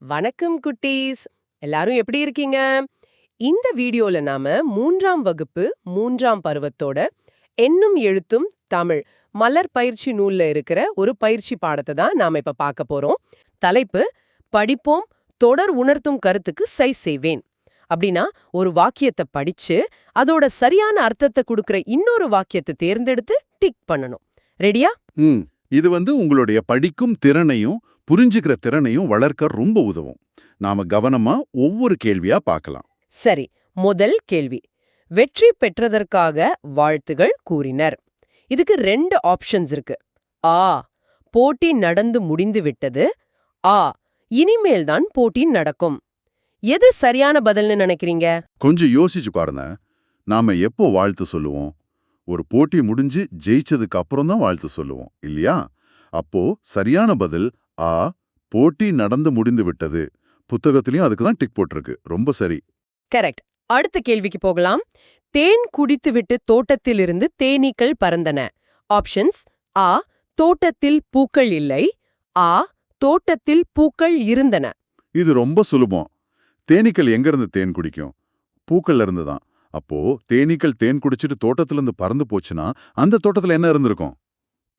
வணக்கம் குட்டீஸ். எல்லாரும் எப்படி இருக்கீங்க? இந்த வீடியோல நாம 3ஆம் வகுப்பு 3ஆம் பருவத்தோட எண்ணும் எழுத்தும் தமிழ் மலர் பயிற்சி நூல்ல இருக்கிற ஒரு பயிற்சி பாடத்தை தான் நாம இப்ப பார்க்க போறோம். தலைப்பு படிப்போம் தொடர் உணர்த்தும் கருத்துக்கு சை செய்வேன். அப்படின்னா ஒரு வாக்கியத்தை படிச்சு அதோட சரியான அர்த்தத்தை கொடுக்கிற இன்னொரு வாக்கியத்தை தேர்ந்தெடுத்து டிக் பண்ணணும். ரெடியா? இது உங்களுடைய படிக்கும் திறனையும் புரிஞ்சுக்கிற திறனையும் வளர்க்க ரொம்ப உதவும். நாம கவனமா ஒவ்வொரு கேள்வியா பார்க்கலாம். சரி, முதல் கேள்வி. வெற்றி பெற்றதற்காக வாழ்த்துகள் கூறினர். இதுக்கு 2 ஆப்ஷன்ஸ் இருக்கு. ஆ, போட்டி நடந்து முடிந்து விட்டது. ஆ, இனிமேல் தான் போட்டி நடக்கும். எது சரியான பதில்னு நினைக்கிறீங்க? கொஞ்சம் யோசிச்சு பாருங்க. நாம எப்போ வாழ்த்து சொல்லுவோம்? ஒரு போட்டி முடிஞ்சு ஜெயிச்சதுக்கு அப்புறம் தான் வாழ்த்து சொல்லுவோம், இல்லையா? அப்போ சரியான பதில் ஆ, போட்டி நடந்து முடிந்து விட்டது. புத்தகத்திலயும் அதுக்கு தான் டிக் போட்டிருக்கு. ரொம்ப சரி. கரெக்ட். அடுத்த கேள்விக்கு போகலாம். தேன் குடித்துவிட்டு தோட்டத்திலிருந்து தேனீக்கள் பறந்தன. ஆப்ஷன்ஸ்: ஆ, தோட்டத்தில் பூக்கள் இல்லை. ஆ, தோட்டத்தில் பூக்கள் இருந்தன. இது ரொம்ப சுலபம். தேனீக்கள் எங்கிருந்து தேன் குடிக்கும்? பூக்கள்ல இருந்து தான். அப்போ தேனீக்கள் தேன் குடிச்சிட்டு தோட்டத்துல இருந்து பறந்து போச்சுன்னா அந்த தோட்டத்துல என்ன இருந்திருக்கும்?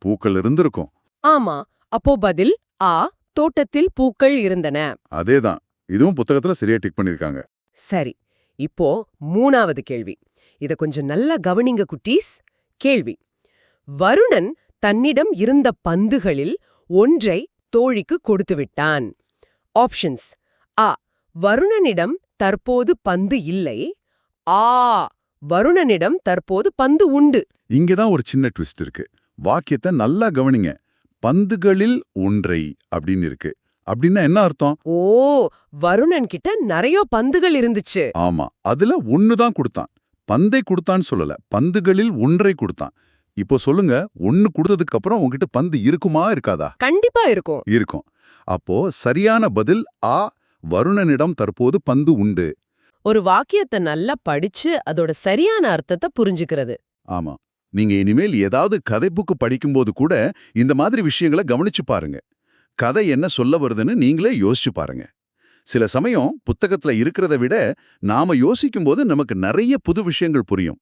பூக்கள் இருந்திருக்கும். ஆமா. அப்போ பதில் ஆ, தோட்டத்தில் பூக்கள் இருந்தன. அதேதான். இதுவும் புத்தகத்துல சரியா டிக் பண்ணிருக்காங்க. சரி, இப்போ 3ஆவது கேள்வி. இத கொஞ்சம் நல்லா கவனிங்க குட்டீஸ். கேள்வி: வருணன் தன்னிடம் இருந்த பந்துகளில் ஒன்றை தோழிக்கு கொடுத்து விட்டான். ஆப்ஷன்ஸ்: ஆ, வருணனிடம் தற்போது பந்து இல்லை. ஆ, வருணனிடம் தற்போது பந்து உண்டு. இங்கதான் ஒரு சின்ன ட்விஸ்ட் இருக்கு. வாக்கியத்தை நல்லா கவனிங்க. பந்துகளில் ஒன்றை அப்படின்னு இருக்கு. அப்படின்னா என்ன அர்த்தம்? ஓ, வருணன் கிட்ட நிறைய பந்துகள் இருந்துச்சு. ஆமா, அதுல ஒண்ணுதான் கொடுத்தான். பந்தை கொடுத்தான்னு சொல்லல, பந்துகளில் ஒன்றை கொடுத்தான். இப்போ சொல்லுங்க, ஒன்னு கொடுத்ததுக்கு அப்புறம் உங்ககிட்ட பந்து இருக்குமா இருக்காதா? கண்டிப்பா இருக்கும். இருக்கும். அப்போ சரியான பதில் ஆ, வருணனிடம் தற்போது பந்து உண்டு. ஒரு வாக்கியத்தை நல்லா படிச்சு அதோட சரியான அர்த்தத்தை புரிஞ்சுக்கிறது. ஆமா. நீங்க இனிமேல் ஏதாவது கதை புக்கு படிக்கும்போது கூட இந்த மாதிரி விஷயங்களை கவனிச்சு பாருங்க. கதை என்ன சொல்ல வருதுன்னு நீங்களே யோசிச்சு பாருங்க. சில சமயம் புத்தகத்துல இருக்கிறத விட நாம யோசிக்கும்போது நமக்கு நிறைய புது விஷயங்கள் புரியும்.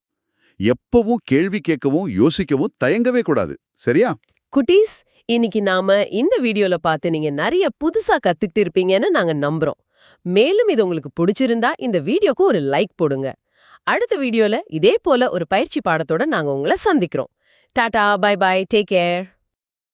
எப்பவும் கேள்வி கேட்கவும் யோசிக்கவும் தயங்கவே கூடாது. சரியா? குட்டீஸ், இன்னைக்கு நாம இந்த வீடியோல பார்த்து நீங்க நிறைய புதுசா கத்துக்கிட்டு இருப்பீங்கன்னு நாங்க நம்புறோம். மேலும் இது உங்களுக்கு பிடிச்சிருந்தா இந்த வீடியோக்கு ஒரு லைக் போடுங்க. அடுத்த வீடியோல இதே போல ஒரு பயிற்சி பாடத்தோட நாங்க உங்களை சந்திக்கிறோம். Tata, bye bye, take care.